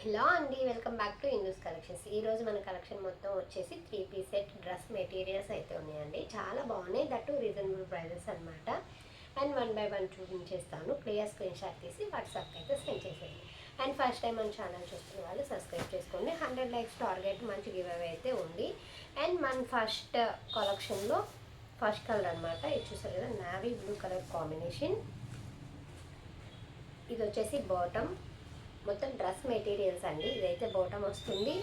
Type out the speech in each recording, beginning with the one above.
Hello అండి, welcome back to Indu's collections. ఈరోజు మన కలెక్షన్ మొత్తం వచ్చేసి 3 పీస్ సెట్ డ్రెస్ మెటీరియల్స్ అయితే ఉన్నాయండి. చాలా బాగున్నాయి, దట్టు రీజనబుల్ ప్రైజెస్ అనమాట. అండ్ 1 బై 1 చూపించేస్తాను. క్లియర్ స్క్రీన్ షాట్ తీసి వాట్సాప్కి అయితే సెండ్ చేసేయండి. అండ్ ఫస్ట్ టైం మన ఛానల్ చూస్తున్న వాళ్ళు సబ్స్క్రైబ్ చేసుకోండి. 100 లైక్స్ టార్గెట్, మంచి గివ్ అవే అయితే ఉంది. అండ్ మన ఫస్ట్ కలెక్షన్లో ఫస్ట్ కలర్ అనమాట. ఇది చూసారు కదా, నావీ బ్లూ కలర్ కాంబినేషన్. ఇది వచ్చేసి బాటమ్, మొత్తం డ్రెస్ మెటీరియల్స్ అండి. ఇదైతే బాటమ్ వస్తుంది,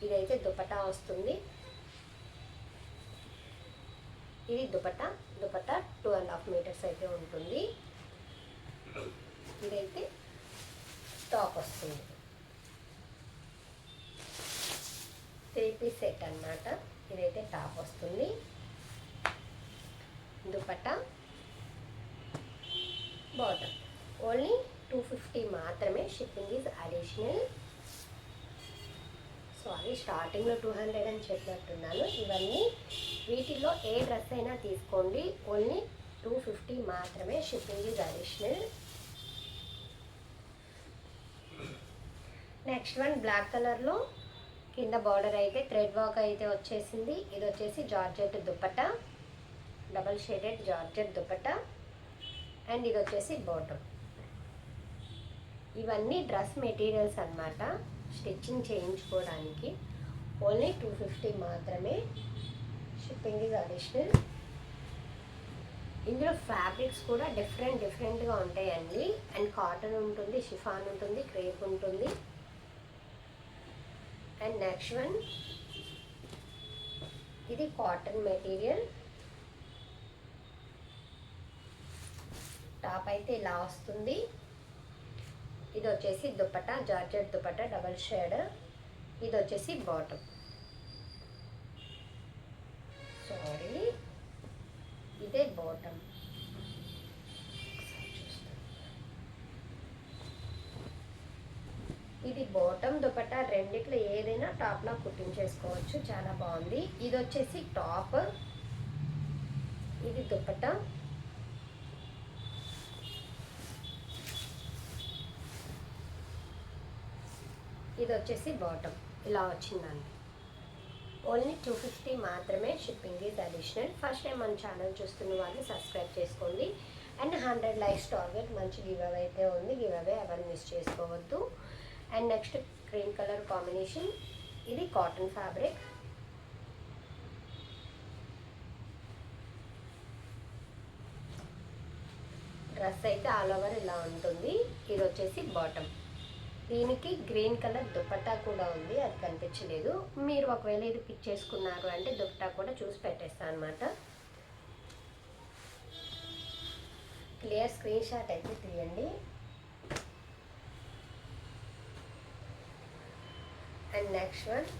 ఇదైతే దుపట్టా వస్తుంది. ఇది దుపట్టా 2.5 మీటర్స్ అయితే ఉంటుంది. ఇదైతే టాప్ వస్తుంది. 3 పీస్ సెట్ అన్నమాట. ఇదైతే టాప్ వస్తుంది, దుపట్టా, బాటమ్. ఓన్లీ 250 మాత్రమే. Shipping is additional. సారీ, స్టార్టింగ్లో 200 అని చెప్పినట్టున్నాను. ఇవన్నీ వీటిల్లో ఏ డ్రెస్ అయినా తీసుకోండి, ఓన్లీ 250 మాత్రమే. Shipping is additional. Next one black కలర్లో కింద బార్డర్ అయితే థ్రెడ్ వర్క్ అయితే వచ్చేసింది. ఇది వచ్చేసి georgette dupatta, double shaded georgette dupatta. And ఇది వచ్చేసి బాటమ్. ఇవన్నీ డ్రెస్ మెటీరియల్స్ అన్నమాట, స్టిచ్చింగ్ చేయించుకోవడానికి. ఓన్లీ 250 మాత్రమే. Shipping is additional. ఇందులో ఫ్యాబ్రిక్స్ కూడా డిఫరెంట్గా ఉంటాయండి. అండ్ కాటన్ ఉంటుంది, షిఫాన్ ఉంటుంది, క్రేప్ ఉంటుంది. అండ్ నెక్స్ట్ వన్, ఇది కాటన్ మెటీరియల్. టాప్ అయితే ఇలా వస్తుంది. ఇది వచ్చేసి dupatta, georgette dupatta, double shade. ఇది వచ్చేసి బాటమ్. సారీ, ఇదే బాటమ్. ఇది బాటమ్, దుపట్టా రెండిట్లో ఏదైనా టాప్లా కుట్టించేసుకోవచ్చు. చాలా బాగుంది. ఇది వచ్చేసి టాప్, ఇది దుపట్టా. ఇది వచ్చేసి బాటమ్. ఇలా వచ్చిందండి. ఓన్లీ 250 మాత్రమే. Shipping is additional. First time మన ఛానల్ చూస్తున్న వాళ్ళు సబ్స్క్రైబ్ చేసుకోండి. అండ్ 100 లైక్స్ టార్గెట్, మంచి గివ్ అవే అయితే ఉంది. గివ్ అవే ఎవరు మిస్ చేసుకోవద్దు. And next green colour combination. ఇది కాటన్ ఫ్యాబ్రిక్. డ్రెస్ అయితే ఆల్ ఓవర్ ఇలా ఉంటుంది. ఇది వచ్చేసి బాటమ్. దీనికి గ్రీన్ కలర్ దుపట్టా కూడా ఉంది, అది కనిపించలేదు. మీరు ఒకవేళ ఇది పిక్ చేసుకున్నారు అంటే దుపట్టా కూడా చూసి పెట్టేస్తాను అనమాట. క్లియర్ స్క్రీన్ షాట్ అయితే తీయండి. అండ్ నెక్స్ట్ వన్,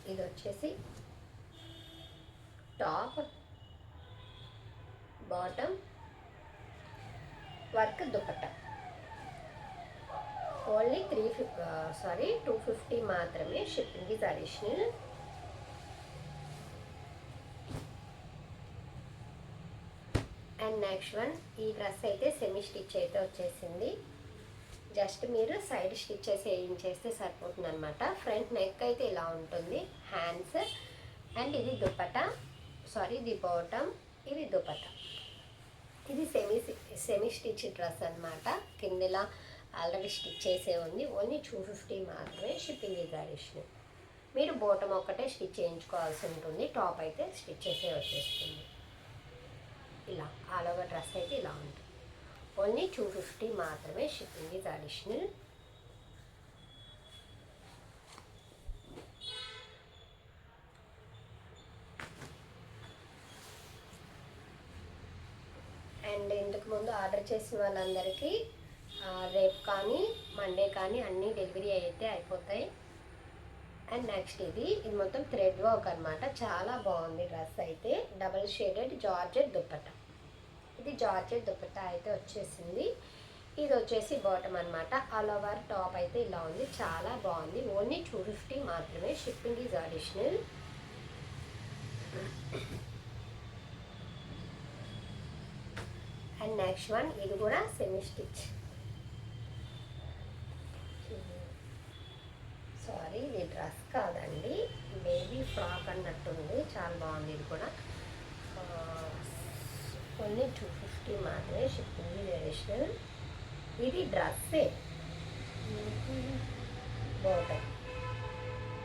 ఇది వచ్చేసి top, bottom, work dupatta. Only 250 మాత్రమే. Shipping is additional. And next one, ఈ డ్రెస్ అయితే సెమీ స్టిచ్ అయితే వచ్చేసింది. జస్ట్ మీరు సైడ్ స్టిచ్చెస్ వేయించేస్తే సరిపోతుంది అనమాట. ఫ్రంట్ నెక్ అయితే ఇలా ఉంటుంది, హ్యాండ్స్. అండ్ ఇది దుపట్టా, సారీ ఇది బాటమ్, ఇది దుపట్టా. ఇది సెమీ స్టిచ్ డ్రెస్ అనమాట. కిందలా ఆల్రెడీ స్టిచ్ చేసే ఉంది. ఓన్లీ 250 మాత్రమే. Shipping is additional. మీరు బాటమ్ ఒక్కటే స్టిచ్ చేయించుకోవాల్సి ఉంటుంది, టాప్ అయితే స్టిచ్ చేసే వచ్చేస్తుంది. ఇలా ఆల్ ఓవర్ డ్రెస్ అయితే ఇలా ఉంటుంది. ఓన్లీ 250 మాత్రమే. Shipping is additional. అండ్ ఇంతకు ముందు ఆర్డర్ చేసిన వాళ్ళందరికీ రేపు కానీ మండే కానీ అన్నీ డెలివరీ అయితే అయిపోతాయి. అండ్ నెక్స్ట్ ఇది మొత్తం థ్రెడ్ వర్క్ అనమాట. చాలా బాగుంది డ్రెస్ అయితే. Double shaded georgette dupatta. ఇది జార్జెట్ దుపట్టా అయితే వచ్చేసింది. ఇది వచ్చేసి బాటమ్ అనమాట. ఆల్ ఓవర్ టాప్ అయితే ఇలా ఉంది. చాలా బాగుంది. ఓన్లీ 250 మాత్రమే. Shipping is additional. And next one ఇది కూడా సెమీ స్టిచ్. సారీ, ఇది డ్రెస్ కాదండి, బేబీ ఫ్రాక్ అన్నట్టుంది. చాలా బాగుంది. ఇది కూడా ఓన్లీ 250 మాత్రమే, షిప్పింగ్ అడిషనల్. ఇది డ్రెస్సే. బాటమ్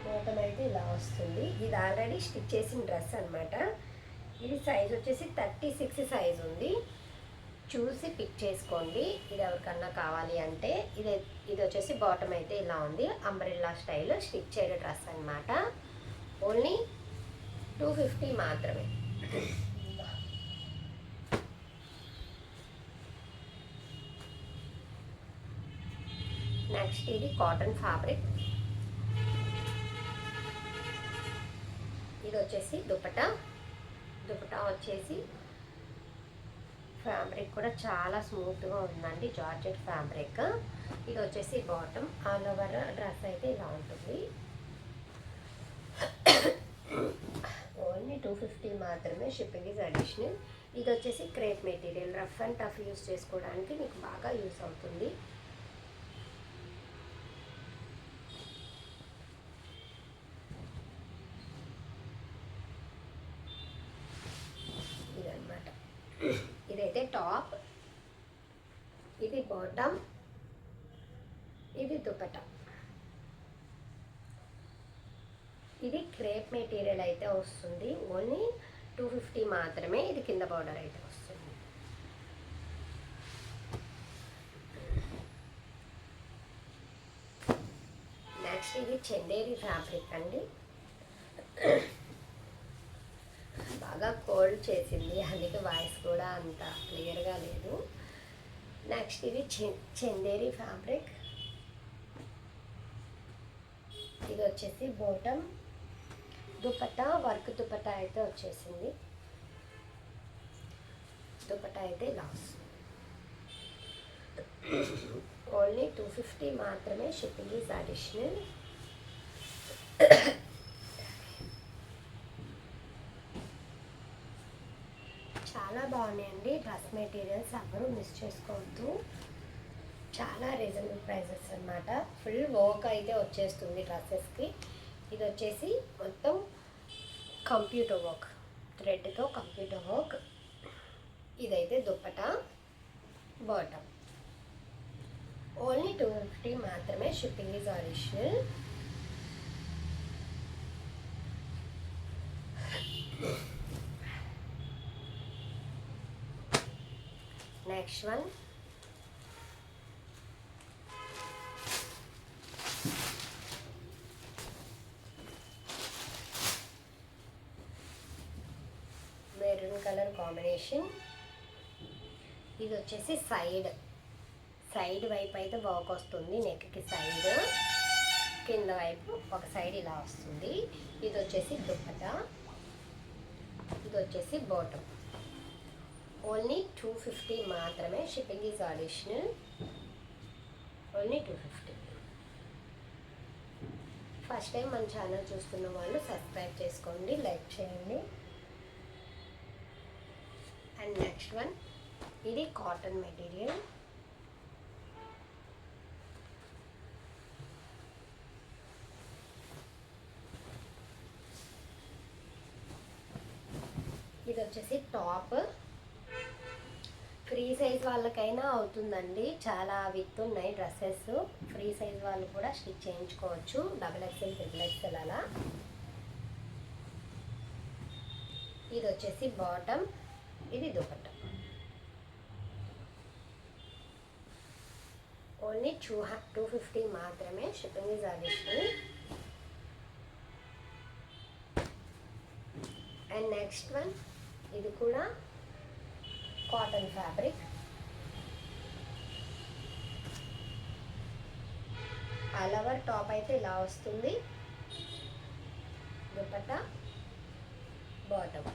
బాటమ్ అయితే ఇలా వస్తుంది. ఇది ఆల్రెడీ స్టిచ్ చేసిన డ్రెస్ అనమాట. ఇది సైజ్ వచ్చేసి 36 సైజ్ ఉంది. చూసి పిక్ చేసుకోండి, ఇది ఎవరికన్నా కావాలి అంటే. ఇది వచ్చేసి బాటమ్ అయితే ఇలా ఉంది, అంబ్రెల్లా స్టైల్ స్టిచ్ చేయడం డ్రెస్ అనమాట. ఓన్లీ 250 మాత్రమే. నెక్స్ట్ ఇది కాటన్ ఫ్యాబ్రిక్. ఇది వచ్చేసి దుపట్టా వచ్చేసి ఫ్యాబ్రిక్ కూడా చాలా స్మూత్గా ఉందండి, జార్జెట్ ఫ్యాబ్రిక్. ఇది వచ్చేసి బాటమ్. ఆల్ ఓవర్ డ్రెస్ అయితే ఇలా ఉంటుంది. ఓన్లీ 250 మాత్రమే, షిప్పింగ్ ఈజ్ అడిషనల్. ఇది వచ్చేసి crepe material, rough and tough use చేసుకోవడానికి మీకు బాగా యూస్ అవుతుంది. ఇదన్నమాట. ఇదైతే టాప్, ఇది బాటమ్, ఇది దుపట్టా. ఇది క్రేప్ మెటీరియల్ అయితే వస్తుంది. ఓన్లీ 250 మాత్రమే. ఇది కింద బార్డర్ అయితే వస్తుంది. నెక్స్ట్ ఇది చందేరి ఫ్యాబ్రిక్ అండి. బాగా కోల్డ్ చేసింది, అందుకే వాయిస్ కూడా అంత క్లియర్గా లేదు. నెక్స్ట్ ఇది చందేరి ఫ్యాబ్రిక్. ఇది వచ్చేసి బాటమ్. దుపట్టా వర్క్ దుపట్టా అయితే వచ్చేసింది. దుపట్టా అయితే లాస్. ఓన్లీ 250 మాత్రమే, షిప్పింగ్ ఈజ్ అడిషనల్. చాలా బాగున్నాయండి డ్రెస్ మెటీరియల్స్, ఎవరు మిస్ చేసుకోవద్దు. చాలా రీజనబుల్ ప్రైజెస్ అన్నమాట. ఫుల్ వర్క్ అయితే వచ్చేస్తుంది డ్రెస్సెస్కి. ఇది వచ్చేసి మొత్తం కంప్యూటర్ వర్క్, థ్రెడ్తో కంప్యూటర్ వర్క్. ఇదైతే దుపట్టా, బాటమ్. ఓన్లీ 250 మాత్రమే, shipping is additional. Next one maroon colour combination. ఇది వచ్చేసి సైడ్ వైపు అయితే వర్క్ వస్తుంది, నెక్కి సైడ్, కింద వైపు ఒక సైడ్ ఇలా వస్తుంది. ఇది వచ్చేసి దుపట్టా, ఇది వచ్చేసి బాటమ్. ఓన్లీ 250 మాత్రమే, shipping is additional. Only 250. First time మన ఛానల్ చూస్తున్న వాళ్ళు సబ్స్క్రైబ్ చేసుకోండి, లైక్ చేయండి. అండ్ నెక్స్ట్ వన్ ఇది కాటన్ మెటీరియల్. ఇది వచ్చేసి టాప్. ఫ్రీ సైజ్ వాళ్ళకైనా అవుతుందండి, చాలా విత్ ఉన్నాయి డ్రెస్సెస్. ఫ్రీ సైజ్ వాళ్ళు కూడా స్టిచ్ చేయించుకోవచ్చు, XXL, XXL అలా. ఇది వచ్చేసి బాటమ్, ఇది దుపట్టా. ఓన్లీ 250 మాత్రమే, shipping is additional. And next one ఇది కూడా cotton fabric. All over top అయితే ఇలా వస్తుంది, dupatta, bottom.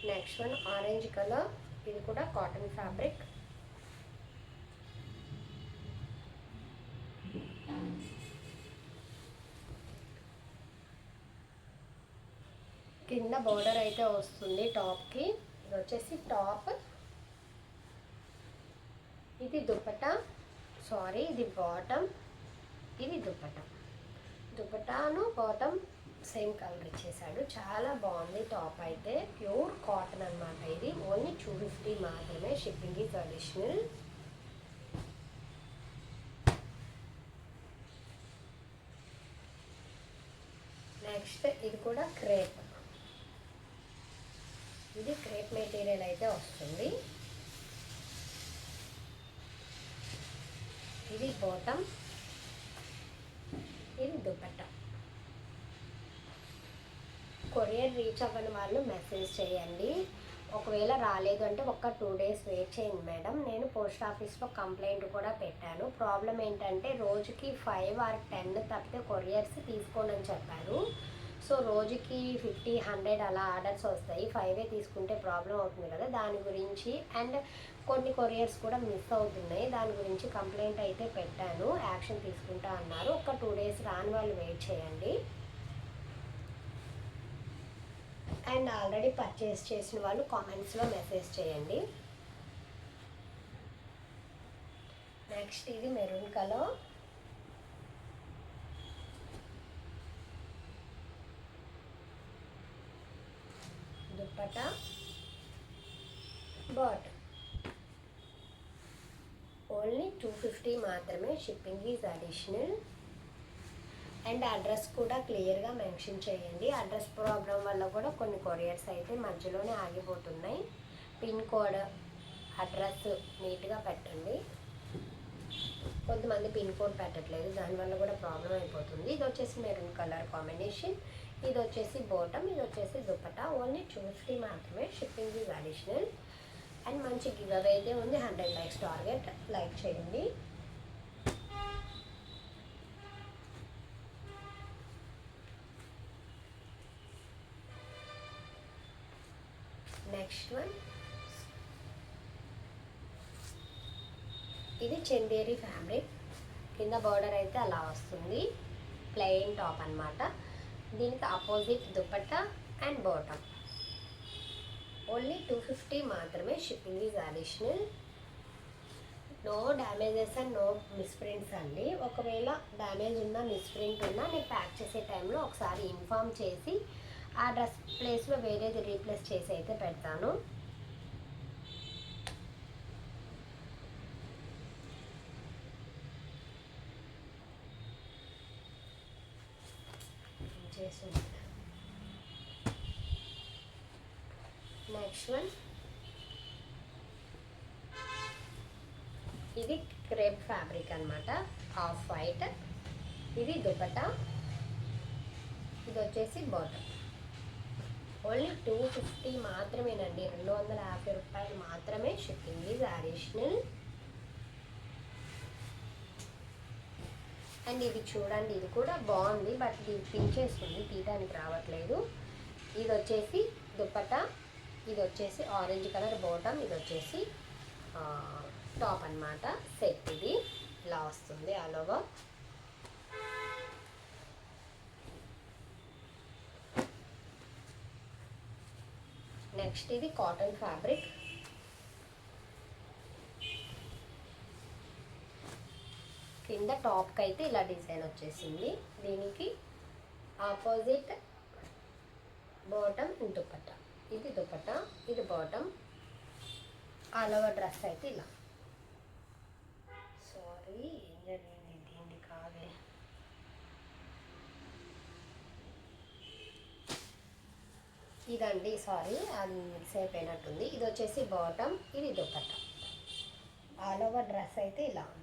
Next one orange colour. ఇది కూడా కాటన్ ఫ్యాబ్రిక్. కింద బోర్డర్ అయితే వస్తుంది టాప్కి. ఇది వచ్చేసి టాప్, ఇది దుపట్టా, సారీ ఇది బాటమ్, ఇది దుపట్టా. దుపట్టాను బాటమ్ సేమ్ కలర్ ఇచ్చేసాడు. చాలా బాగుంది టాప్ అయితే. ప్యూర్ కాటన్ అనమాట. ఇది ఓన్లీ 250 మాత్రమే. Shipping is additional. నెక్స్ట్ ఇది కూడా క్రేప్. ఇది క్రేప్ మెటీరియల్ అయితే వస్తుంది. ఇది బాటమ్, ఇది దుపట్టా. కొరియర్ రీచ్ అవ్వని వాళ్ళు మెసేజ్ చేయండి. ఒకవేళ రాలేదు అంటే ఒక 2 days వెయిట్ చేయండి మేడం. నేను పోస్ట్ ఆఫీస్లో కంప్లైంట్ కూడా పెట్టాను. ప్రాబ్లం ఏంటంటే రోజుకి 5 or 10 తప్పితే కొరియర్స్ తీసుకోనని చెప్పారు. సో రోజుకి 50, 100 అలా ఆర్డర్స్ వస్తాయి. 5 తీసుకుంటే ప్రాబ్లం అవుతుంది కదా, దాని గురించి. అండ్ కొన్ని కొరియర్స్ కూడా మిస్ అవుతున్నాయి. దాని గురించి కంప్లైంట్ అయితే పెట్టాను. యాక్షన్ తీసుకుంటా అన్నారు. ఒక 2 days రాని వాళ్ళు వెయిట్ చేయండి. అండ్ ఆల్రెడీ పర్చేస్ చేసిన వాళ్ళు కామెంట్స్లో మెసేజ్ చేయండి. నెక్స్ట్ ఇది maroon colour. Dupatta, bottom. Only 250 మాత్రమే. Shipping is additional. And address కూడా క్లియర్గా మెన్షన్ చేయండి. అడ్రస్ ప్రాబ్లం వల్ల కూడా కొన్ని కొరియర్స్ అయితే మధ్యలోనే ఆగిపోతున్నాయి. పిన్ కోడ్, అడ్రస్ నీట్గా పెట్టండి. కొంతమంది పిన్ కోడ్ పెట్టట్లేదు, దానివల్ల కూడా ప్రాబ్లం అయిపోతుంది. ఇది వచ్చేసి మెరూన్ కలర్ కాంబినేషన్. ఇది వచ్చేసి బాటమ్, ఇది వచ్చేసి దుపట్టా. ఓన్లీ 250 మాత్రమే. Shipping is additional. అండ్ మంచి గివ్ అవే అయితే ఉంది. 100 likes టార్గెట్. లైక్ చేయండి. నెక్స్ట్ వన్, ఇది చందేరి ఫ్యాబ్రిక్. కింద బార్డర్ అయితే అలా వస్తుంది. ప్లెయిన్ టాప్ అనమాట. దీనికి opposite dupatta and bottom. Only 250 మాత్రమే. Shipping is additional. No damages and no misprints అండి. ఒకవేళ డ్యామేజ్ ఉన్నా, మిస్ప్రింట్ ఉన్నా నేను ప్యాక్ చేసే టైంలో ఒకసారి ఇన్ఫామ్ చేసి ఆ డ్రెస్ ప్లేస్లో వేరేది రీప్లేస్ చేసి అయితే పెడతాను. నెక్స్ట్ వన్, ఇది క్రేప్ ఫ్యాబ్రిక్ అనమాట. Off white. ఇది దుపట్టా, ఇది వచ్చేసి బాటమ్. ఓన్లీ 250 మాత్రమేనండి. 250 రూపాయలు మాత్రమే. Shipping is additional. అండ్ ఇది చూడండి, ఇది కూడా బాగుంది. బట్ ఇది పించేస్తుంది, తీయడానికి రావట్లేదు. ఇది వచ్చేసి దుపట్టా, ఇది వచ్చేసి ఆరెంజ్ కలర్ బాటమ్, ఇది వచ్చేసి టాప్ అన్నమాట. సెట్ ఇది ఇలా వస్తుంది ఆల్ ఓవర్. నెక్స్ట్ ఇది కాటన్ ఫ్యాబ్రిక్. కింద టాప్కి అయితే ఇలా డిజైన్ వచ్చేసింది. దీనికి ఆపోజిట్ బాటమ్, దుపట్టా. ఇది దుపట్టా, ఇది బాటమ్. ఆల్ ఓవర్ డ్రెస్ అయితే ఇలా. సారీ, ఏం జరిగింది దీనికి కాదే. ఇదండి, సారీ, అది మిక్స్ అయిపోయినట్టుంది. ఇది వచ్చేసి బాటమ్, ఇది దుపట్టా. ఆల్ ఓవర్ డ్రెస్ అయితే ఇలా ఉంది.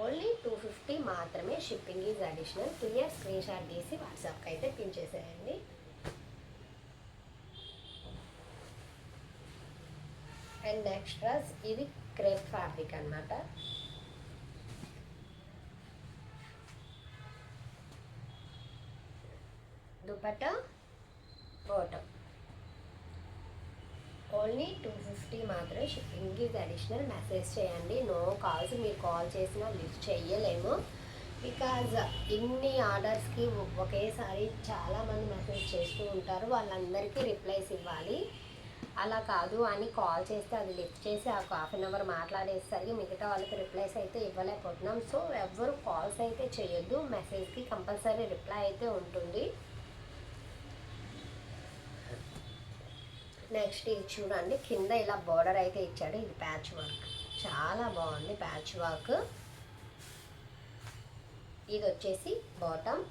ఓన్లీ 250 మాత్రమే. Shipping is additional. Clear screen shot తీసి వాట్సాప్కి అయితే పిన్ చేసేయండి. అండ్ నెక్స్ట్ డ్రెస్, ఇది క్రేప్ ఫ్యాబ్రిక్ అన్నమాట. దుపట్టా, బాటమ్. ఓన్లీ 250 మాత్రమే. Shipping is additional. మెసేజ్ చేయండి. No calls. మీరు కాల్ చేసినా లిఫ్ట్ చేయలేము. బికాజ్ ఇన్ని ఆర్డర్స్కి ఒకేసారి చాలామంది మెసేజ్ చేస్తూ ఉంటారు, వాళ్ళందరికీ రిప్లైస్ ఇవ్వాలి. అలా కాదు అని కాల్ చేస్తే అది లిఫ్ట్ చేసి ఆ హాఫ్ అన్ అవర్ మాట్లాడేసరికి మిగతా వాళ్ళకి రిప్లైస్ అయితే ఇవ్వలేకపోతున్నాం. సో ఎవరు కాల్స్ అయితే చేయొద్దు, మెసేజ్కి కంపల్సరీ రిప్లై అయితే ఉంటుంది. నెక్స్ట్ ఇది చూడండి, కింద ఇలా బార్డర్ అయితే ఇచ్చాడు. ఇది ప్యాచ్ వర్క్, చాలా బాగుంది ప్యాచ్ వర్క్. ఇది వచ్చేసి బాటమ్,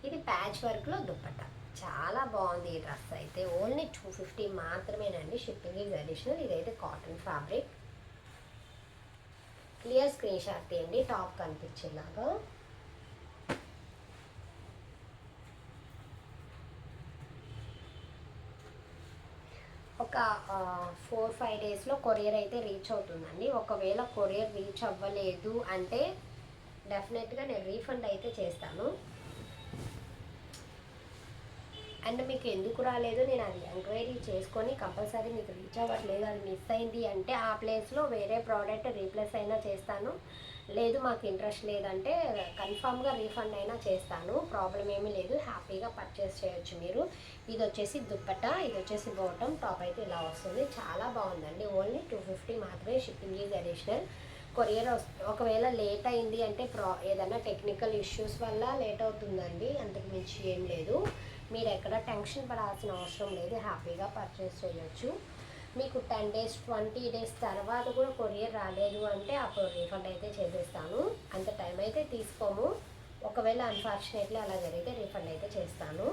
ఇది ప్యాచ్ వర్క్లో దుప్పట్టా. చాలా బాగుంది ఈ డ్రెస్ అయితే. ఓన్లీ 250 మాత్రమేనండి, షిప్పింగ్ ఈజ్ అడిషనల్. ఇదైతే cotton fabric. Clear screen shot తీయండి టాప్ కనిపించేలాగా. ఒక 4-5 డేస్లో కొరియర్ అయితే రీచ్ అవుతుందండి. ఒకవేళ కొరియర్ రీచ్ అవ్వలేదు అంటే డెఫినెట్గా నేను రీఫండ్ అయితే చేస్తాను. అండ్ మీకు ఎందుకు రాలేదు నేను అది ఎంక్వైరీ చేసుకొని కంపల్సరీ మీకు రీచ్ అవ్వట్లేదు, అది మిస్ అయింది అంటే ఆ ప్లేస్లో వేరే ప్రోడక్ట్ రీప్లేస్ అయినా చేస్తాను. లేదు మాకు ఇంట్రెస్ట్ లేదంటే కన్ఫామ్గా రీఫండ్ అయినా చేస్తాను, ప్రాబ్లం ఏమీ లేదు. హ్యాపీగా పర్చేస్ చేయొచ్చు మీరు. ఇది వచ్చేసి దుప్పట్టా, ఇది వచ్చేసి బాటమ్. టాప్ అయితే ఇలా వస్తుంది, చాలా బాగుందండి. ఓన్లీ 250 మాత్రమే, షిప్పింగ్ ఈజ్ అడిషనల్. కొరియర్ ఒకవేళ లేట్ అయింది అంటే ఏదైనా టెక్నికల్ ఇష్యూస్ వల్ల లేట్ అవుతుందండి, అంతకు మించి ఏం లేదు. మీరు ఎక్కడ టెన్షన్ పడాల్సిన అవసరం లేదు, హ్యాపీగా పర్చేస్ చేయొచ్చు. మీకు 10 డేస్ 20 డేస్ తర్వాత కూడా కొరియర్ రాలేదు అంటే అప్పుడు రీఫండ్ అయితే చేసేస్తాను, అంత టైం అయితే తీసుకోము. ఒకవేళ అన్ఫార్చునేట్లీ అలా జరిగితే రీఫండ్ అయితే చేస్తాను.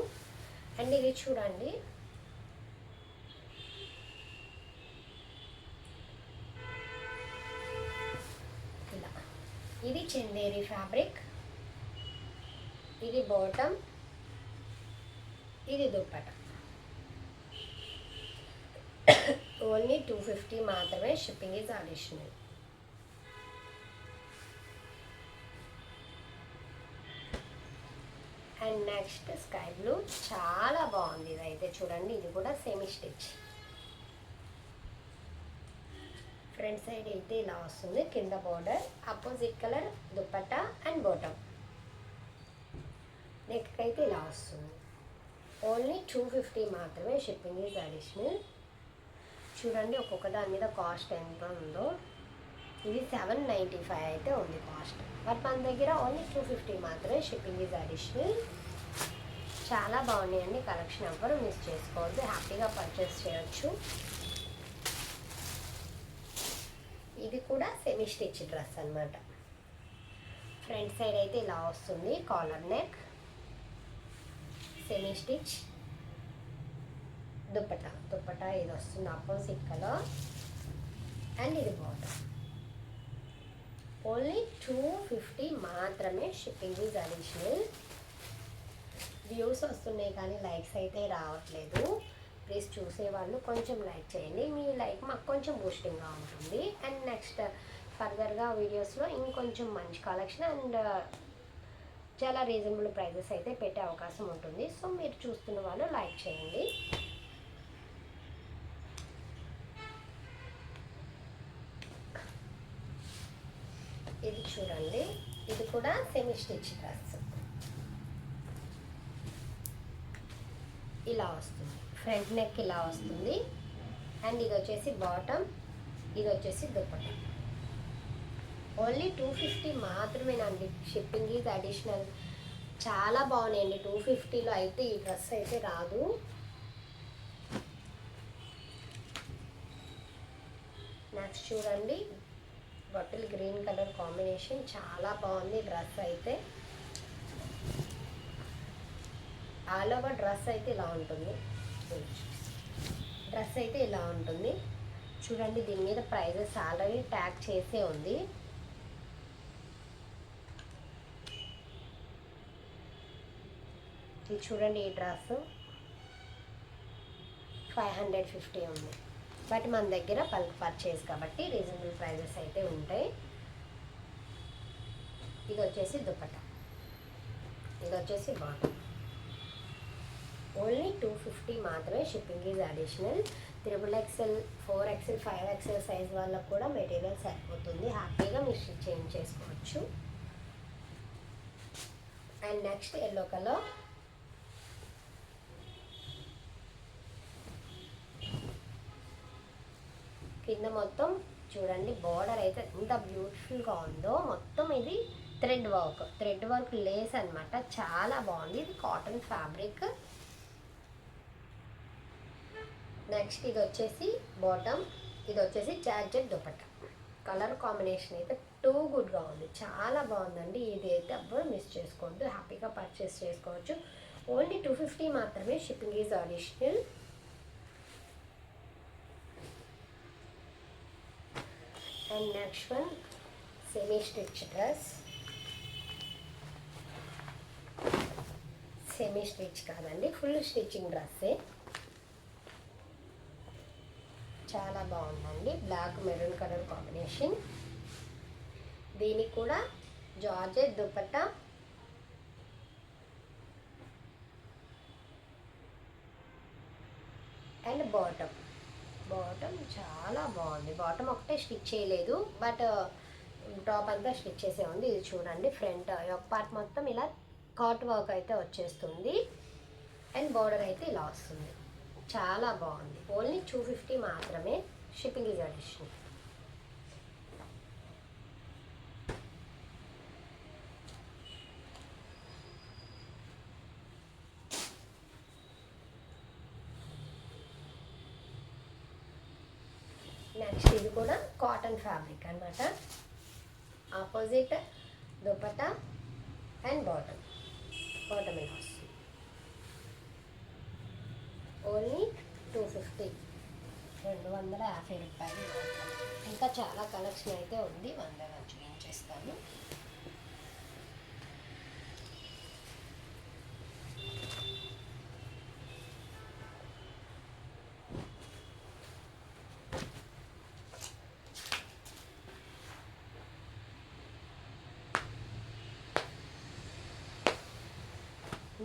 అండ్ ఇది చూడండి, ఇలా ఇది చందేరి ఫ్యాబ్రిక్, ఇది బాటమ్, ఇది దుప్పట. ఓన్లీ 250 మాత్రమే, shipping is additional. And next sky blue, చాలా బాగుంది. ఇది అయితే చూడండి, ఇది కూడా సెమీ స్టిచ్. ఫ్రంట్ సైడ్ అయితే ఇలా వస్తుంది, కింద border, opposite colour dupatta and bottom. Neck అయితే ఇలా వస్తుంది. ఓన్లీ 250 మాత్రమే, షిప్పింగ్ ఈజ్ అడిషనల్. చూడండి ఒక్కొక్క దాని మీద కాస్ట్ ఎంత ఉందో. ఇది 795 అయితే ఉంది కాస్ట్, బట్ మన దగ్గర ఓన్లీ 250 మాత్రమే, షిప్పింగ్ ఈజ్ అడిషనల్. చాలా బాగున్నాయండి కలెక్షన్, ఎవ్వరు మిస్ చేసుకోవద్దు, హ్యాపీగా పర్చేస్ చేయొచ్చు. ఇది కూడా సెమీ స్టిచ్ డ్రెస్ అన్నమాట. ఫ్రంట్ సైడ్ అయితే ఇలా వస్తుంది, collar neck, semi stitch. Dupatta ఇది వస్తుంది అపోజిట్ కలర్, అండ్ ఇది బాటమ్. ఓన్లీ 250 మాత్రమే, షిప్పింగ్ ఈజ్ అడిషనల్. వ్యూస్ వస్తున్నాయి కానీ లైక్స్ అయితే రావట్లేదు. ప్లీజ్ చూసేవాళ్ళు కొంచెం లైక్ చేయండి, మీ లైక్ మాకు కొంచెం బూస్టింగ్గా ఉంటుంది. అండ్ నెక్స్ట్ ఫర్దర్గా వీడియోస్లో ఇంకొంచెం మంచి కలెక్షన్ అండ్ చాలా రీజనబుల్ ప్రైజెస్ అయితే పెట్టే అవకాశం ఉంటుంది. సో మీరు చూస్తున్న వాళ్ళు లైక్ చేయండి. ఇది చూడండి, ఇది కూడా సెమీ స్టిచ్ డ్రెస్, ఇలా వస్తుంది. ఫ్రంట్ నెక్ ఇలా వస్తుంది, అండ్ ఇది వచ్చేసి బాటమ్, ఇది వచ్చేసి దుప్పట్టా. ఓన్లీ 250 మాత్రమేనండి, షిప్పింగ్ ఈజ్ అడిషనల్. చాలా బాగున్నాయండి, 250లో అయితే ఈ డ్రెస్ అయితే రాదు. నెక్స్ట్ చూడండి, బాటిల్ గ్రీన్ కలర్ కాంబినేషన్, చాలా బాగుంది డ్రెస్ అయితే. ఆల్ ఓవర్ డ్రెస్ అయితే ఇలా ఉంటుంది. డ్రెస్ అయితే ఇలా ఉంటుంది చూడండి. దీని మీద ప్రైజెస్ ఆల్రెడీ ట్యాగ్ చేసే ఉంది. ఇది చూడండి, ఈ డ్రెస్ 550 ఉంది, బట్ మన దగ్గర బల్క్ పర్చేస్ కాబట్టి రీజనబుల్ ప్రైజెస్ అయితే ఉంటాయి. ఇది వచ్చేసి దుపట్టా, ఇది వచ్చేసి బాటమ్. ఓన్లీ 250 మాత్రమే, shipping is additional. XXL, 4XL, 5XL size వాళ్ళకు కూడా మెటీరియల్ సరిపోతుంది, హ్యాపీగా మీరు స్టిచ్ చేసుకోవచ్చు. And next yellow colour. కింద మొత్తం చూడండి బార్డర్ అయితే ఎంత బ్యూటిఫుల్గా ఉందో. మొత్తం ఇది థ్రెడ్ వర్క్ లేస్ అనమాట. చాలా బాగుంది. ఇది కాటన్ ఫ్యాబ్రిక్. నెక్స్ట్ ఇది వచ్చేసి బాటమ్. ఇది వచ్చేసి జార్జెట్ దుపట్టా. కలర్ కాంబినేషన్ అయితే టూ గుడ్గా ఉంది. చాలా బాగుందండి. ఇది అయితే ఎవ్వరు మిస్ చేసుకోవద్దు. హ్యాపీగా పర్చేస్ చేసుకోవచ్చు. ఓన్లీ 250 మాత్రమే. Shipping is additional. And next one semi stitch dress. Semi stitch కాదండి, ఫుల్ స్టిచ్చింగ్ డ్రెస్సే. చాలా బాగుందండి. Black maroon colour combination. దీనికి కూడా జార్జెట్ దుపట్టా. అండ్ బాటమ్ చాలా బాగుంది. బాటమ్ ఒకటే స్టిచ్ చేయలేదు, బట్ టాప్ అంతా స్టిచ్ చేసే ఉంది. ఇది చూడండి, ఫ్రంట్ ఒక పార్ట్ మొత్తం ఇలా కాట్ వర్క్ అయితే వచ్చేస్తుంది. అండ్ బార్డర్ అయితే ఇలా వస్తుంది. చాలా బాగుంది. ఓన్లీ 250 మాత్రమే. Shipping is additional. నెక్స్ట్ ఇది కూడా కాటన్ ఫ్యాబ్రిక్ అనమాట. ఆపోజిట్ దుపట్టా అండ్ బాటమ్ ఇలా వస్తుంది. ఓన్లీ 250, 250 రూపాయలు. ఇంకా చాలా కలెక్షన్ అయితే ఉంది. చూపించేస్తాను.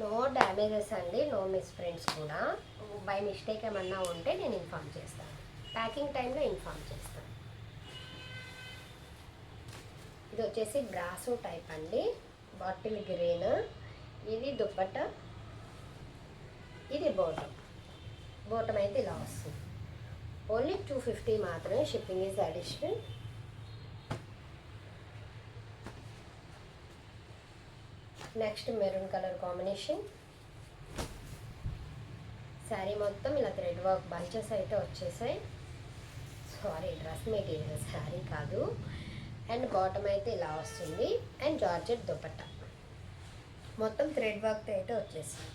నో డ్యామేజెస్ అండి, నో మిస్ ప్రింట్స్ కూడా. బై మిస్టేక్ ఏమన్నా ఉంటే నేను ఇన్ఫామ్ చేస్తాను. ప్యాకింగ్ టైంలో ఇన్ఫామ్ చేస్తాను. ఇది వచ్చేసి బ్రాసో టైప్ అండి, బాటిల్ గ్రీన్. ఇది దుపట్టా, ఇది బాటమ్ అయితే ఇలా వస్తుంది. ఓన్లీ 250 మాత్రమే. Shipping is additional. Next maroon colour combination. Sari మొత్తం ఇలా థ్రెడ్ వర్క్ బంచెస్ అయితే వచ్చేసాయి. సారీ, డ్రెస్ మెటీరియల్, శారీ కాదు. అండ్ బాటమ్ అయితే ఇలా వస్తుంది. అండ్ జార్జెట్ దుపట్టా మొత్తం థ్రెడ్ వర్క్ అయితే వచ్చేసింది.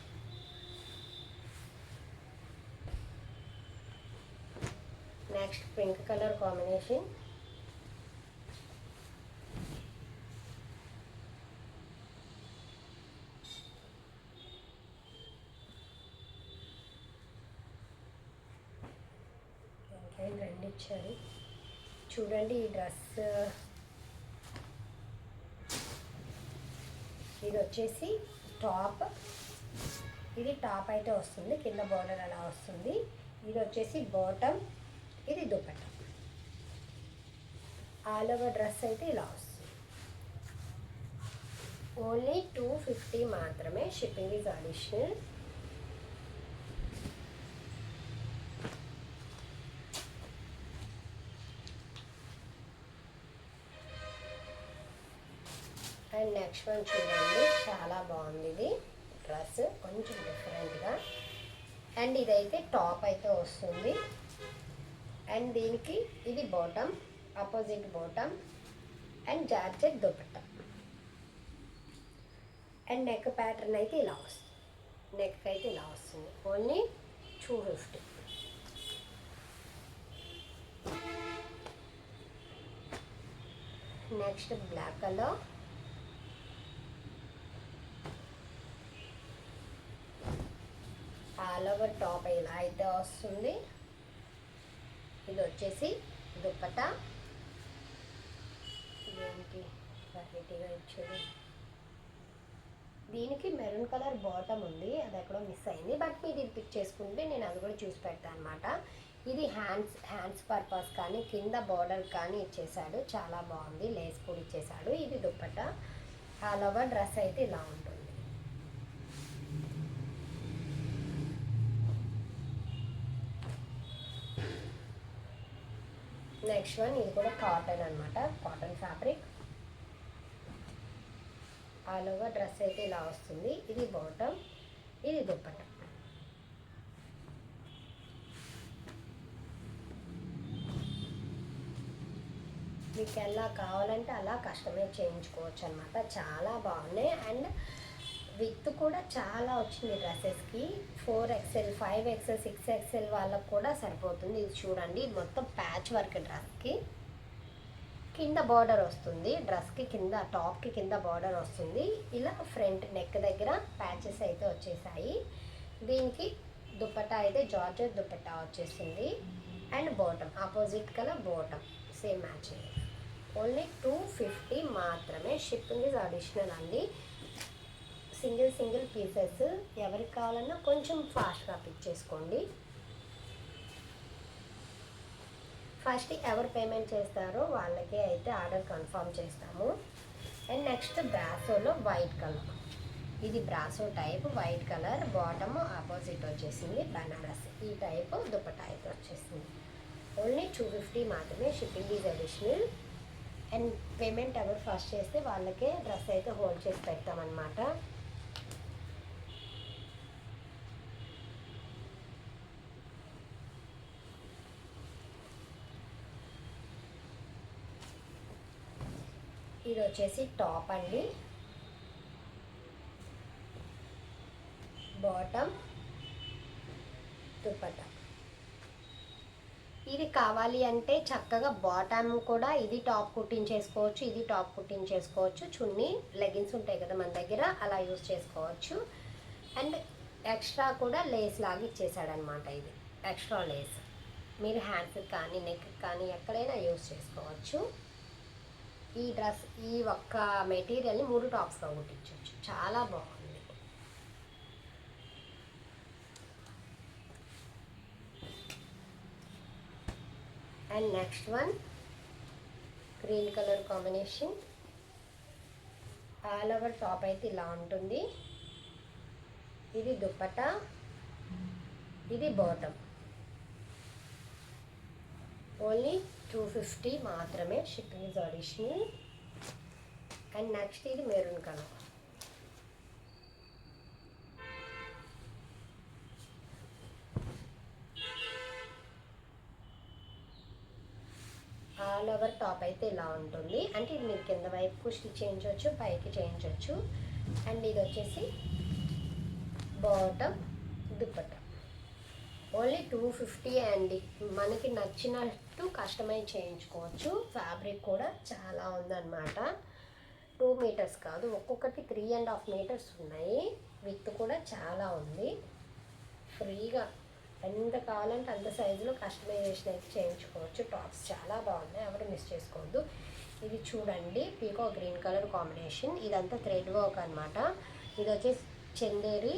Next pink colour combination. రెండు ఇచ్చారు చూడండి. ఈ డ్రెస్ ఇది వచ్చేసి టాప్. ఇది టాప్ అయితే వస్తుంది, కింద బార్డర్ అలా వస్తుంది. ఇది వచ్చేసి బాటమ్, ఇది దుపట్టా. ఆల్ ఓవర్ డ్రెస్ అయితే ఇలా వస్తుంది. ఓన్లీ 250 మాత్రమే. Shipping is additional. And next one చూడండి, చాలా బాగుంది. ఇది డ్రెస్ కొంచెం డిఫరెంట్గా. అండ్ ఇదైతే టాప్ అయితే వస్తుంది. అండ్ దీనికి ఇది bottom, opposite bottom. And georgette dupatta. And neck pattern అయితే ఇలా వస్తుంది. నెక్ అయితే ఇలా వస్తుంది. Only 250. Next black colour. All over top ఇలా అయితే వస్తుంది. ఇది వచ్చేసి దుపట్టా. దీనికి వెరైటీగా ఇచ్చేది. దీనికి మెరూన్ కలర్ బాటమ్ ఉంది, అది ఎక్కడో మిస్ అయింది. బట్ మీరు ఇది పిక్ చేసుకుంటే నేను అది కూడా చూసి పెడతాను అనమాట. ఇది హ్యాండ్స్ పర్పస్ కానీ కింద బార్డర్ కానీ ఇచ్చేసాడు. చాలా బాగుంది. లేస్ కూడా ఇచ్చేసాడు. ఇది దుపట్టా. ఆల్ ఓవర్ డ్రెస్ అయితే ఇలా ఉంటుంది. నెక్స్ట్ వన్ ఇది కూడా కాటన్ అనమాట, cotton fabric. All over dress అయితే ఇలా వస్తుంది. ఇది బాటమ్, ఇది దుప్పట. మీకు ఎలా కావాలంటే అలా కస్టమైజ్ చేయించుకోవచ్చు అనమాట. చాలా బాగున్నాయి. అండ్ విత్ కూడా చాలా వచ్చింది డ్రెస్సెస్కి. 4XL, 5XL, 6XL వాళ్ళకు కూడా సరిపోతుంది. ఇది చూడండి, ఇది మొత్తం ప్యాచ్ వర్క్. డ్రెస్కి కింద బార్డర్ వస్తుంది, డ్రెస్కి కింద టాప్కి కింద బార్డర్ వస్తుంది. ఇలా ఫ్రంట్ నెక్ దగ్గర ప్యాచెస్ అయితే వచ్చేసాయి. దీనికి దుపట్టా అయితే జార్జెట్ దుపట్టా వచ్చేసింది. And bottom opposite colour bottom same matching. Only 250 మాత్రమే. షిప్పింగ్ ఇస్ అడిషనల్ అండి. Single pieces. ఎవరికి కావాలన్నా కొంచెం ఫాస్ట్గా పిక్ చేసుకోండి. ఫస్ట్ ఎవరు పేమెంట్ చేస్తారో వాళ్ళకే అయితే ఆర్డర్ కన్ఫర్మ్ చేస్తాము. అండ్ నెక్స్ట్ బ్రాసోలో వైట్ కలర్. ఇది బ్రాసో type white colour, bottom opposite వచ్చేసింది బనారస్. ఈ టైప్ దుపట్టా అయితే వచ్చేసింది. ఓన్లీ 250 మాత్రమే. Shipping is additional. And payment ఎవరు ఫస్ట్ చేస్తే వాళ్ళకే డ్రెస్ అయితే హోల్డ్ చేసి పెడతామన్నమాట. ఇది వచ్చేసి టాప్ అండి, బాటమ్, దుపట్టా. ఇది కావాలి అంటే చక్కగా బాటమ్ కూడా ఇది టాప్ కుట్టించేసుకోవచ్చు, ఇది టాప్ కుట్టించేసుకోవచ్చు. చున్నీ లెగిన్స్ ఉంటాయి కదా మన దగ్గర, అలా యూస్ చేసుకోవచ్చు. అండ్ ఎక్స్ట్రా కూడా లేస్ లాగా ఇచ్చేసాడనమాట. ఇది ఎక్స్ట్రా లేస్ మీరు హ్యాండ్స్కి కానీ నెక్కి కానీ ఎక్కడైనా యూస్ చేసుకోవచ్చు. ఈ డ్రెస్ ఈ ఒక్క మెటీరియల్ని 3 టాప్స్గా కుట్టించవచ్చు. చాలా బాగుంది. And next one green colour combination. All over top అయితే ఇలా ఉంటుంది. ఇది దుపట్టా, ఇది బాటమ్. ఓన్లీ 250 మాత్రమే. Shipping is additional. And next ఇది maroon colour. All over top అయితే ఇలా ఉంటుంది. అంటే ఇది మీరు కింద వైపుకు స్టిచ్ చేయించవచ్చు, పైకి చేయించవచ్చు. అండ్ ఇది వచ్చేసి బాటమ్, దుపట్టా. ఓన్లీ 250 అండి. మనకి నచ్చినట్టు కస్టమైజ్ చేయించుకోవచ్చు. ఫ్యాబ్రిక్ కూడా చాలా ఉందన్నమాట. 2 మీటర్స్ కాదు, ఒక్కొక్కటి 3.5 మీటర్స్ ఉన్నాయి. విత్ కూడా చాలా ఉంది. ఫ్రీగా ఎంత కావాలంటే అంత సైజులో కస్టమైజేషన్ అయితే చేయించుకోవచ్చు. టాప్స్ చాలా బాగున్నాయి, ఎవరు మిస్ చేసుకోవద్దు. ఇది చూడండి, పీకో గ్రీన్ కలర్ కాంబినేషన్. ఇదంతా థ్రెడ్ వర్క్ అనమాట. ఇది వచ్చేసి చందేరి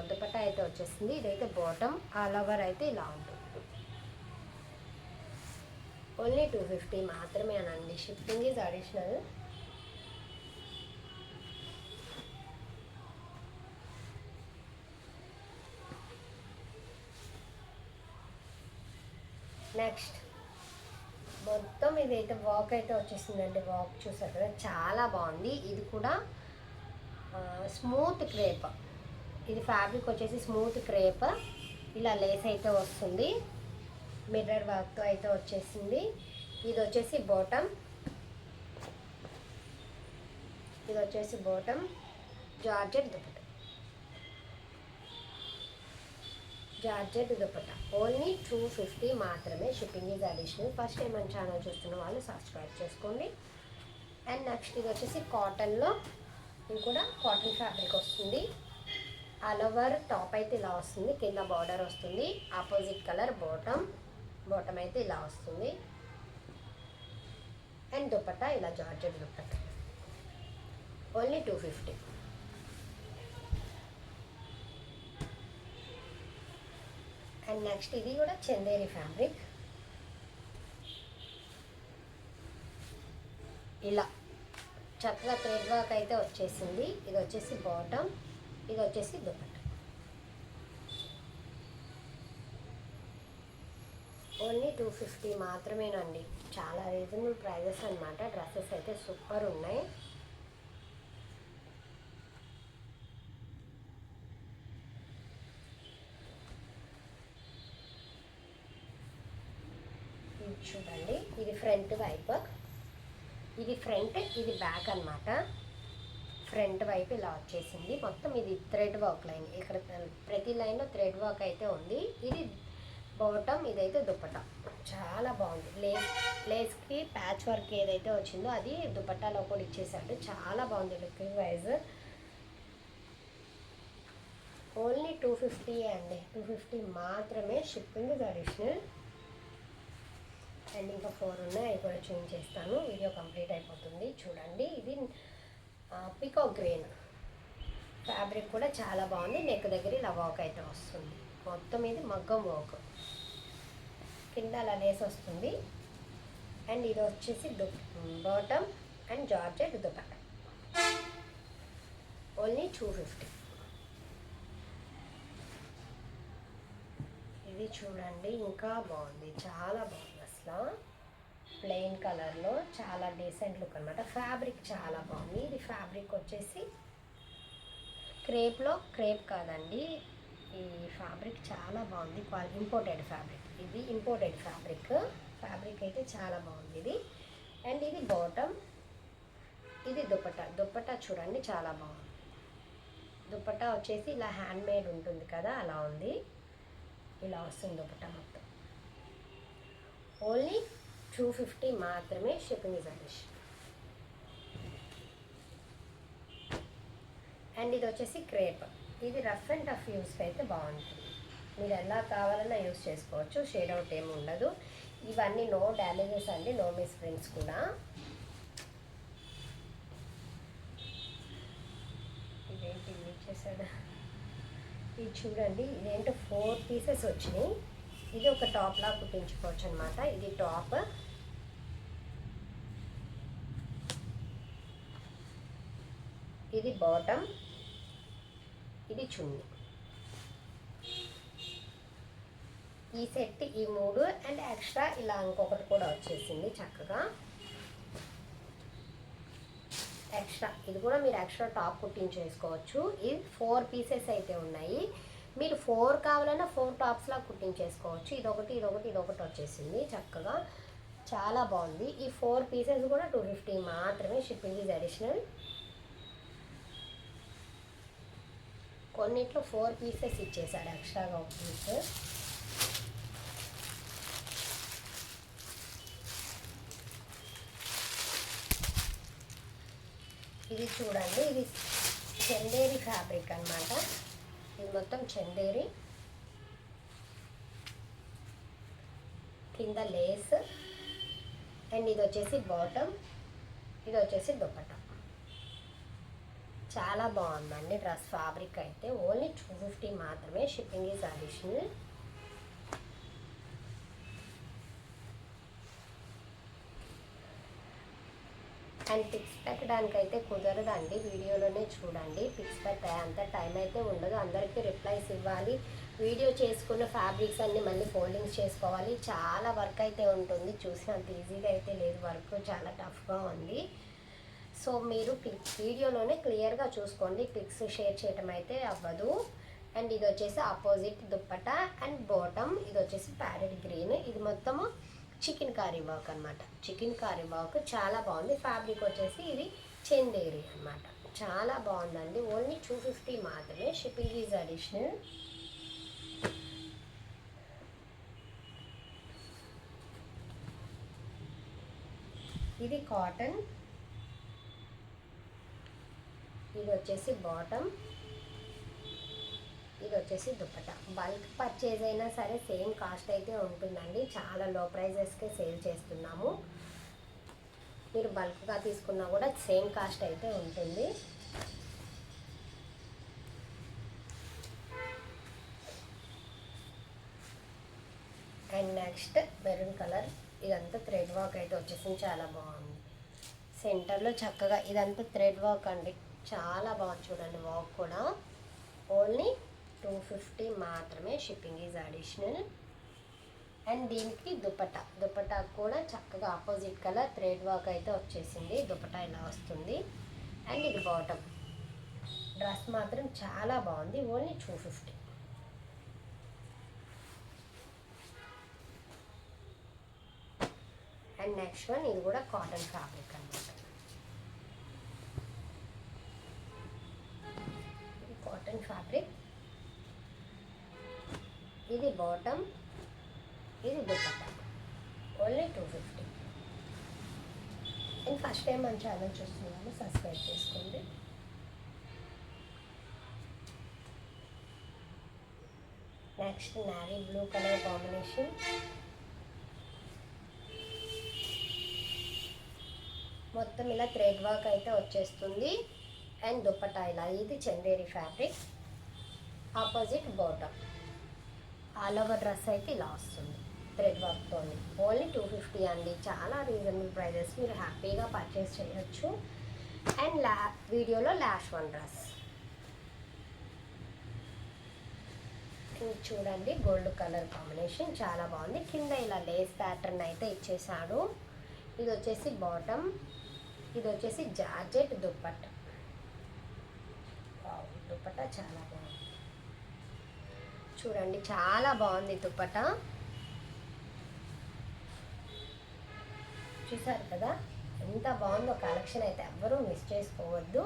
దుపట్టా అయితే వచ్చేసింది. ఇదైతే బాటమ్. ఆల్ ఓవర్ అయితే ఇలా ఉంటుంది. ఓన్లీ 250 మాత్రమే అనండి. Shipping is additional. నెక్స్ట్ మొత్తం ఇదైతే వాక్ అయితే వచ్చేసిందండి. వాక్ చూసారు కదా, చాలా బాగుంది. ఇది కూడా స్మూత్ క్రేప్. ఇది ఫ్యాబ్రిక్ వచ్చేసి స్మూత్ క్రేప్. ఇలా లేస్ అయితే వస్తుంది, మిర్రర్ వర్క్తో అయితే వచ్చేసింది. ఇది వచ్చేసి బాటమ్, ఇది వచ్చేసి bottom, georgette dupatta, georgette dupatta. Only 250 మాత్రమే. Shipping is additional. First time మన ఛానల్ చూస్తున్న వాళ్ళు సబ్స్క్రైబ్ చేసుకోండి. అండ్ నెక్స్ట్ ఇది వచ్చేసి కాటన్లో, ఇది కూడా కాటన్ ఫ్యాబ్రిక్ వస్తుంది. ఆల్ ఓవర్ టాప్ అయితే ఇలా వస్తుంది, కింద బార్డర్ వస్తుంది. ఆపోజిట్ కలర్ బాటమ్, బాటమ్ అయితే ఇలా వస్తుంది. అండ్ దుపట్టా ఇలా georgette dupatta. Only 250. And next ఇది కూడా చందేరి ఫ్యాబ్రిక్. ఇలా చక్కగా థ్రెడ్ వర్క్ అయితే వచ్చేసింది. ఇది వచ్చేసి బాటమ్, ఇది వచ్చేసి దుపట్టా. ఓన్లీ 250 మాత్రమేనండి. చాలా రీజనబుల్ ప్రైజెస్ అనమాట. డ్రెస్సెస్ అయితే సూపర్ ఉన్నాయి. ఇది చూడండి, ఇది ఫ్రంట్ వైపు, ఇది ఫ్రంట్, ఇది బ్యాక్ అనమాట. ఫ్రంట్ వైపు ఇలా వచ్చేసింది మొత్తం. ఇది థ్రెడ్ వర్క్ లైన్, ఇక్కడ ప్రతి లైన్లో థ్రెడ్ వర్క్ అయితే ఉంది. ఇది బాటమ్, ఇదైతే దుపట్టా. చాలా బాగుంది. లేస్కి ప్యాచ్ వర్క్ ఏదైతే వచ్చిందో అది దుపట్టాలో కూడా ఇచ్చేసాడు. చాలా బాగుంది లుకింగ్ వైజ్. ఓన్లీ 250 అండి. 250 మాత్రమే. Shipping additional. అండ్ ఇంకా 4 ఉన్నాయి, అవి కూడా చూపించేస్తాను. వీడియో కంప్లీట్ అయిపోతుంది. చూడండి, ఇది పికాక్ గ్రీన్ ఫ్యాబ్రిక్ కూడా చాలా బాగుంది. నెక్ దగ్గర ఇలా వర్క్ అయితే వస్తుంది. మొత్తం ఇది మగ్గం వర్క్, కింద అలా లేస్ వస్తుంది. అండ్ ఇది వచ్చేసి bottom and georgette dupatta. Only 250. ఇది చూడండి, ఇంకా బాగుంది, చాలా బాగుంది. అసలు ప్లెయిన్ కలర్లో చాలా డీసెంట్ లుక్ అనమాట. ఫ్యాబ్రిక్ చాలా బాగుంది. ఇది ఫ్యాబ్రిక్ వచ్చేసి క్రేప్లో, క్రేప్ కాదండి, ఈ ఫ్యాబ్రిక్ చాలా బాగుంది. ఇంపోర్టెడ్ ఫ్యాబ్రిక్, ఇది ఇంపోర్టెడ్ ఫ్యాబ్రిక్. ఫ్యాబ్రిక్ అయితే చాలా బాగుంది ఇది. అండ్ ఇది బాటమ్, ఇది దుపట్టా. దుపట్టా చూడండి, చాలా బాగుంది. దుపట్టా వచ్చేసి ఇలా హ్యాండ్ మేడ్ ఉంటుంది కదా, అలా ఉంది. ఇలా వస్తుంది దుపట్టా మొత్తం. ఓన్లీ 250 మాత్రమే. Shipping is additional. అండ్ ఇది వచ్చేసి క్రేప్. ఇది రఫ్ అండ్ టఫ్ యూస్కి అయితే బాగుంటుంది. మీరు ఎలా కావాలన్నా యూస్ చేసుకోవచ్చు. షేడ్ అవుట్ ఏమి ఉండదు. ఇవన్నీ నో డ్యామేజెస్ అండి, నో మిస్ ప్రింట్స్ కూడా. ఇదేంటి ఇచ్చేసాడు. ఇది చూడండి, ఇదేంటో 4 పీసెస్ వచ్చినాయి. ఇది ఒక టాప్లా కుట్టించుకోవచ్చు అనమాట. ఇది టాప్, ఇది బాటమ్, ఇది చున్నీ. ఈ సెట్ ఈ 3 అండ్ ఎక్స్ట్రా ఇలా ఇంకొకటి కూడా వచ్చేసింది చక్కగా ఎక్స్ట్రా. ఇది కూడా మీరు ఎక్స్ట్రా టాప్ కుట్టించేసుకోవచ్చు. ఇది 4 పీసెస్ అయితే ఉన్నాయి. మీరు 4 కావాలన్నా 4 టాప్స్లా కుట్టించేసుకోవచ్చు. ఇదొకటి, ఇదొకటి, ఇదొకటి వచ్చేసింది చక్కగా. చాలా బాగుంది. ఈ 4 పీసెస్ కూడా 250 మాత్రమే. Shipping is additional. కొన్నిట్లో 4 పీసెస్ ఇచ్చేసాడు, ఎక్స్ట్రాగా ఒక పీస్. ఇది చూడండి, ఇది చందేరి ఫ్యాబ్రిక్ అనమాట. ఇది మొత్తం చందేరి, కింద లేస్. అండ్ ఇది వచ్చేసి బాటమ్, ఇది వచ్చేసి దుపట్టా. చాలా బాగుందండి డ్రెస్ ఫ్యాబ్రిక్ అయితే. ఓన్లీ 250 మాత్రమే. Shipping is additional. And pics పెట్టడానికి అయితే కుదరదండి, వీడియోలోనే చూడండి. పిక్స్ పెట్టే అంత టైం అయితే ఉండదు. అందరికీ రిప్లైస్ ఇవ్వాలి. వీడియో చేసుకున్న ఫ్యాబ్రిక్స్ అన్నీ మళ్ళీ ఫోల్డింగ్స్ చేసుకోవాలి. చాలా వర్క్ అయితే ఉంటుంది. చూసినంత ఈజీగా అయితే లేదు, వర్క్ చాలా టఫ్గా ఉంది. సో మీరు వీడియోలోనే క్లియర్గా చూసుకోండి. పిక్స్ షేర్ చేయటం అయితే అవ్వదు. అండ్ ఇది వచ్చేసి ఆపోజిట్ దుప్పటా అండ్ బాటమ్. ఇది వచ్చేసి ప్యారెట్ గ్రీన్. ఇది మొత్తము చికెన్ కారీ వర్క్ అనమాట. చికెన్ కారీ వర్క్ చాలా బాగుంది. ఫ్యాబ్రిక్ వచ్చేసి ఇది చందేరి అనమాట. చాలా బాగుందండి. ఓన్లీ 250 మాత్రమే. Shipping is additional. ఇది కాటన్, ఇది వచ్చేసి బాటమ్, ఇది వచ్చేసి దుపట్టా. బల్క్ పర్చేజ్ అయినా సరే సేమ్ కాస్ట్ అయితే ఉంటుందండి. చాలా లో ప్రైజెస్కే సేల్ చేస్తున్నాము. మీరు బల్క్గా తీసుకున్నా కూడా సేమ్ కాస్ట్ అయితే ఉంటుంది. And next maroon colour. ఇదంతా థ్రెడ్ వర్క్ అయితే వచ్చేసింది. చాలా బాగుంది. సెంటర్లో చక్కగా ఇదంతా థ్రెడ్ వర్క్ అండి. చాలా బాగుంది చూడండి వర్క్ కూడా. ఓన్లీ 250 మాత్రమే. Shipping is additional. అండ్ దీనికి దుపట్టా కూడా చక్కగా ఆపోజిట్ కలర్ థ్రెడ్ వర్క్ అయితే వచ్చేసింది. దుపట్టా ఇలా వస్తుంది. అండ్ ఇది బాటమ్. డ్రెస్ మాత్రం చాలా బాగుంది. ఓన్లీ 250. అండ్ నెక్స్ట్ వన్ ఇది కూడా కాటన్ ఫ్యాబ్రిక్ అనమాట. ఇది కాటన్ ఫ్యాబ్రిక్. ఇది బాటమ్, ఇది dupatta. Only 250. And first time మన ఛానల్ చూస్తున్నాను, సబ్స్క్రైబ్ చేసుకోండి. Next navy blue colour combination. మొత్తం ఇలా థ్రెడ్ వర్క్ అయితే వచ్చేస్తుంది. అండ్ దుపట్టా ఇలా, ఇది Chanderi fabric. Opposite bottom. All over dress అయితే ఇలా వస్తుంది థ్రెడ్ వర్క్తో. ఓన్లీ 250 అండి. చాలా రీజనబుల్ ప్రైజెస్, మీరు హ్యాపీగా పర్చేస్ చేయొచ్చు. అండ్ వీడియోలో లాస్ట్ వన్ డ్రెస్ చూడండి. గోల్డ్ కలర్ కాంబినేషన్ చాలా బాగుంది. కింద ఇలా లేస్ ప్యాటర్న్ అయితే ఇచ్చేసాడు. ఇది వచ్చేసి బాటమ్, ఇది వచ్చేసి జార్జెట్ దుపట్టా. దుపట్టా చాలా బాగుంది చూడండి, చాలా బాగుంది దుపట్టా. చూసారు కదా ఎంత బాగుందో కలెక్షన్ అయితే, ఎవ్వరూ మిస్ చేసుకోవద్దు.